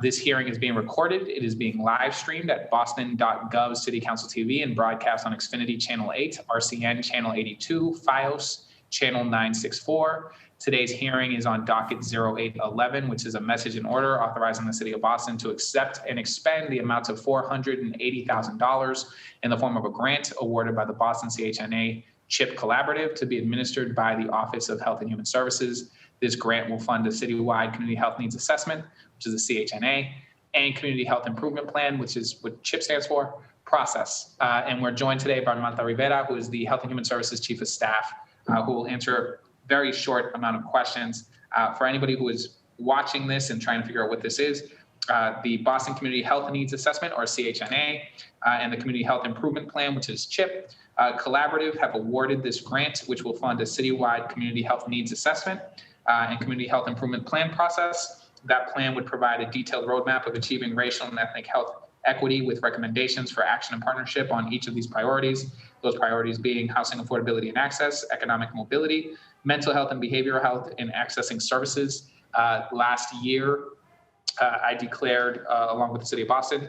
This hearing is being recorded. It is being live streamed at boston.gov City Council TV and broadcast on Xfinity Channel 8, RCN Channel 82, FiOS Channel 964. Today's hearing is on Docket 0811, which is a message in order authorizing the City of Boston to accept and expend the amounts of $480,000 in the form of a grant awarded by the Boston CHNA-CHIP Collaborative to be administered by the Office of Health and Human Services. This grant will fund a citywide community health needs assessment, which is the CHNA, and Community Health Improvement Plan, which is what CHIP stands for, process. And we're joined today by Martha Rivera, who is the Health and Human Services Chief of Staff, who will answer a very short amount of questions. For anybody who is watching this and trying to figure out what this is, the Boston Community Health Needs Assessment, or CHNA, and the Community Health Improvement Plan, which is CHIP, Collaborative have awarded this grant, which will fund a citywide community health needs assessment and community health improvement plan process. That plan would provide a detailed roadmap of achieving racial and ethnic health equity with recommendations for action and partnership on each of these priorities. Those priorities being housing affordability and access, economic mobility, mental health and behavioral health, and accessing services. Last year, I declared, along with the City of Boston,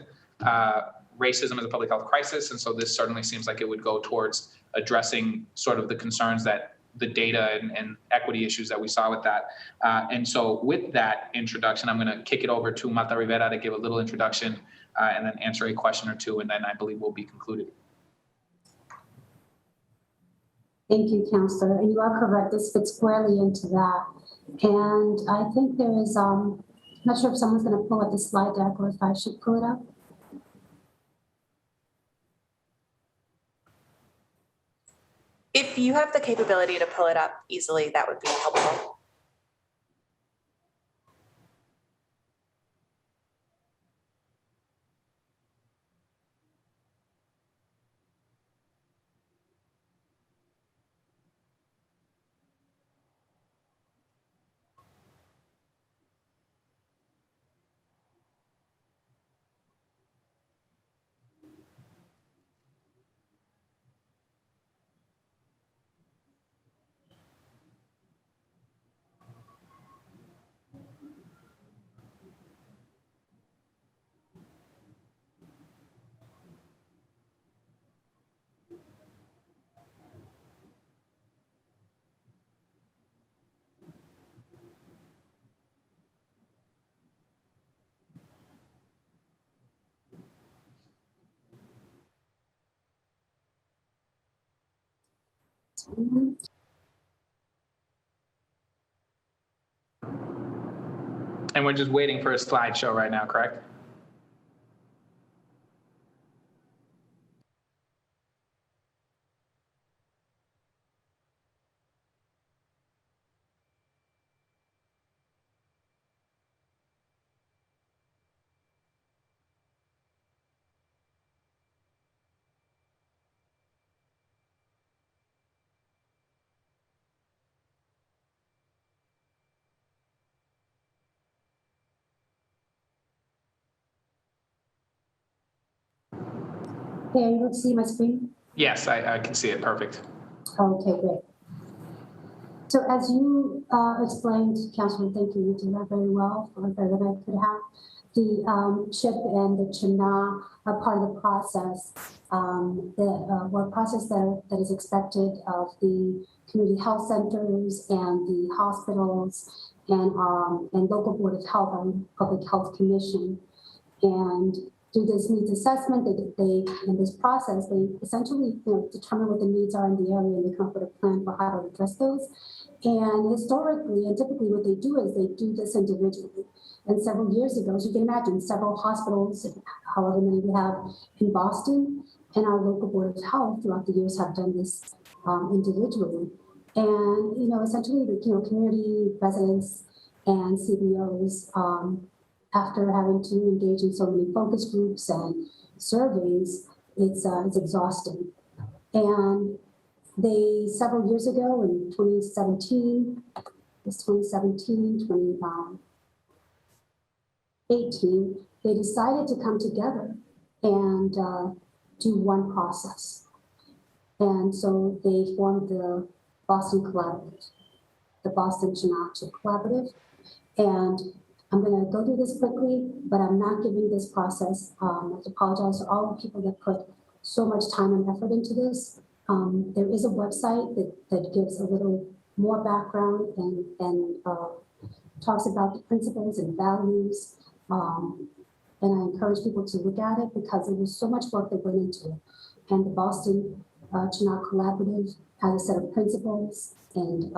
racism as a public health crisis. And so this certainly seems like it would go towards addressing sort of the concerns that the data and equity issues that we saw with that. And so with that introduction, I'm going to kick it over to Martha Rivera to give a little introduction and then answer a question or two, and then I believe we'll be concluded. Thank you, Councillor. And you are correct. This fits squarely into that. And I think there is, I'm not sure if someone's going to pull up the slide deck or if I should pull it up. If you have the capability to pull it up easily, that would be helpful. And we're just waiting for a slideshow right now, correct? Okay, are you able to see my screen? Yes, I can see it. Perfect. Okay, great. So as you explained, Councilman, thank you, you did that very well, better than I could have. The CHIP and the CHNA are part of the process, the process that is expected of the community health centers and the hospitals and local board of health and public health commission. And through this needs assessment, they in this process, they essentially determine what the needs are in the area and they come up with a plan for how to address those. And historically and typically what they do is they do this individually. And several years ago, as you can imagine, several hospitals, however many we have in Boston, and our local board of health throughout the years have done this individually. And essentially the community residents and CBOs, after having to engage in so many focus groups and surveys, it's exhausting. And they, several years ago in 2017, 2018, they decided to come together and do one process. And so they formed the Boston Collaborative, the Boston CHNA-CHIP Collaborative. And I'm going to go through this quickly, but I'm not giving this process. I have to apologize to all the people that put so much time and effort into this. There is a website that gives a little more background and talks about the principles and values. And I encourage people to look at it because there was so much work that went into it. And the Boston CHNA Collaborative has a set of principles and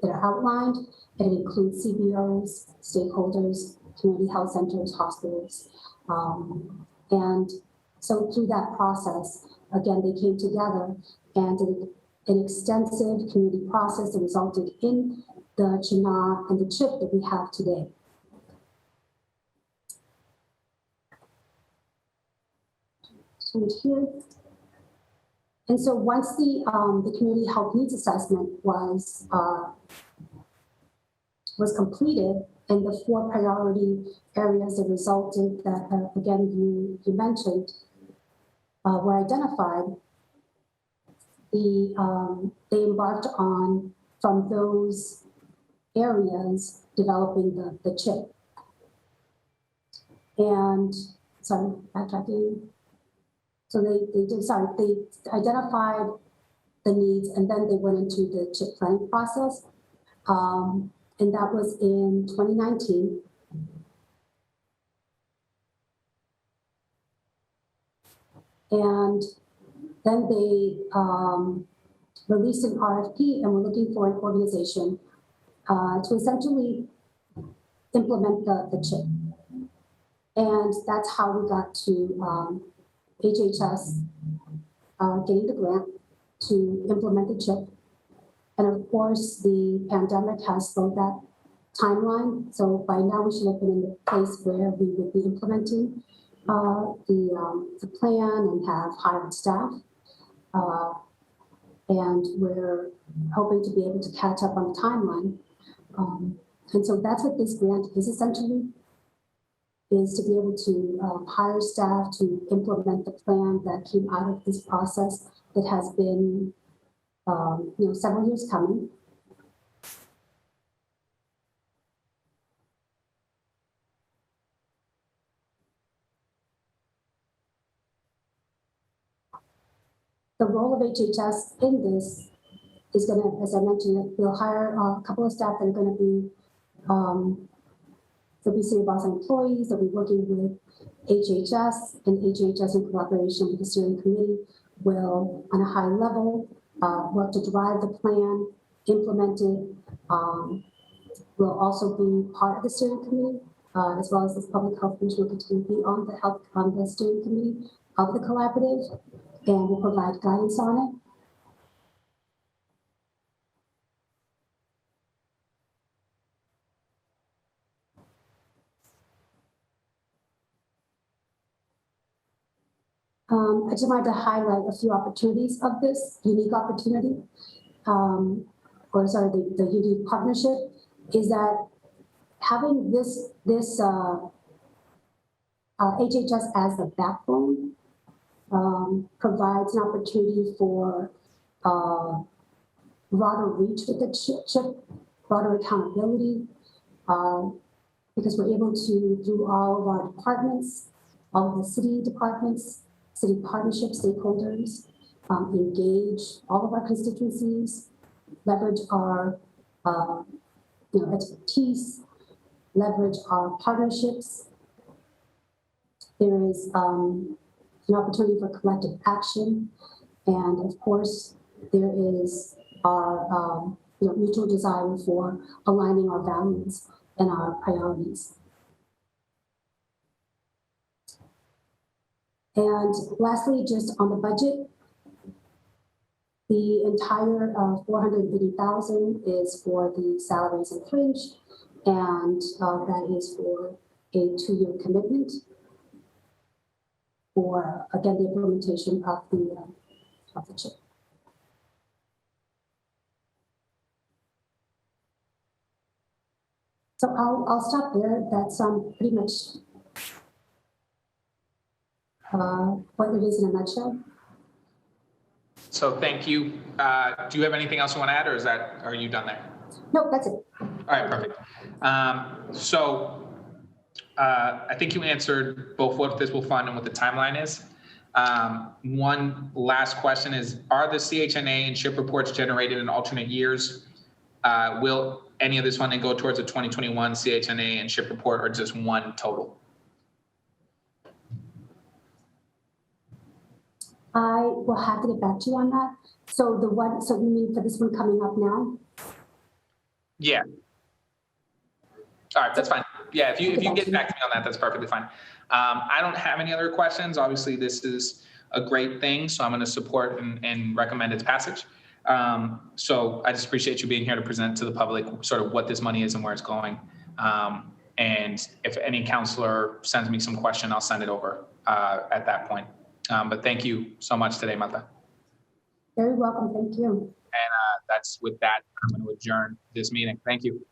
that are outlined, and it includes CBOs, stakeholders, community health centers, hospitals. And so through that process, again, they came together and did an extensive community process that resulted in the CHNA and the chip that we have today. So here. And so once the community health needs assessment was completed, and the 4 priority areas that resulted that, again, you mentioned, were identified, they embarked on, from those areas, developing the chip. And, sorry, backtracking. So they identified the needs, and then they went into the chip planning process. And that was in 2019. And then they released an RFP, and we're looking for an organization to essentially implement the chip. And that's how we got to HHS getting the grant to implement the chip. And of course, the pandemic has slowed that timeline. So by now we should have been in the place where we would be implementing the plan and have hired staff. And we're hoping to be able to catch up on the timeline. And so that's what this grant is essentially, is to be able to hire staff to implement the plan that came out of this process that has been several years coming. The role of HHS in this is going to, as I mentioned, we'll hire a couple of staff that are going to be, they'll be City of Boston employees, they'll be working with HHS, and HHS in collaboration with the steering committee will, on a high level, work to drive the plan, implement it. Will also be part of the steering committee, as well as this public health commission will continue to be on the steering committee of the collaborative, and will provide guidance on it. I just wanted to highlight a few opportunities of this unique opportunity, or sorry, the unique partnership, is that having this HHS as the backbone provides an opportunity for broader reach with the chip, broader accountability, because we're able to, through all of our departments, all of the city departments, city partnership stakeholders, engage all of our constituencies, leverage our expertise, leverage our partnerships. There is an opportunity for collective action, and of course, there is our mutual desire for aligning our values and our priorities. And lastly, just on the budget, the entire $480,000 is for the salaries and fringe, and that is for a 2-year commitment for, again, the implementation of the chip. So I'll stop there. That's pretty much what it is in a nutshell. So thank you. Do you have anything else you want to add, or are you done there? No, that's it. right, perfect. I think you answered both what this will fund and what the timeline is. One last question is, are the CHNA and CHIP reports generated in alternate years? Will any of this funding go towards a 2021 CHNA and CHIP report, or just one total? I will have to get back to you on that. So you mean for this one coming up now? Yeah. All right, that's fine. Yeah, if you get back to me on that, that's perfectly fine. I don't have any other questions. Obviously, this is a great thing, so I'm going to support and recommend its passage. So I just appreciate you being here to present to the public sort of what this money is and where it's going. And if any counselor sends me some question, I'll send it over at that point. But thank you so much today, Martha. Very welcome. Thank you. And that's with that, I'm going to adjourn this meeting. Thank you.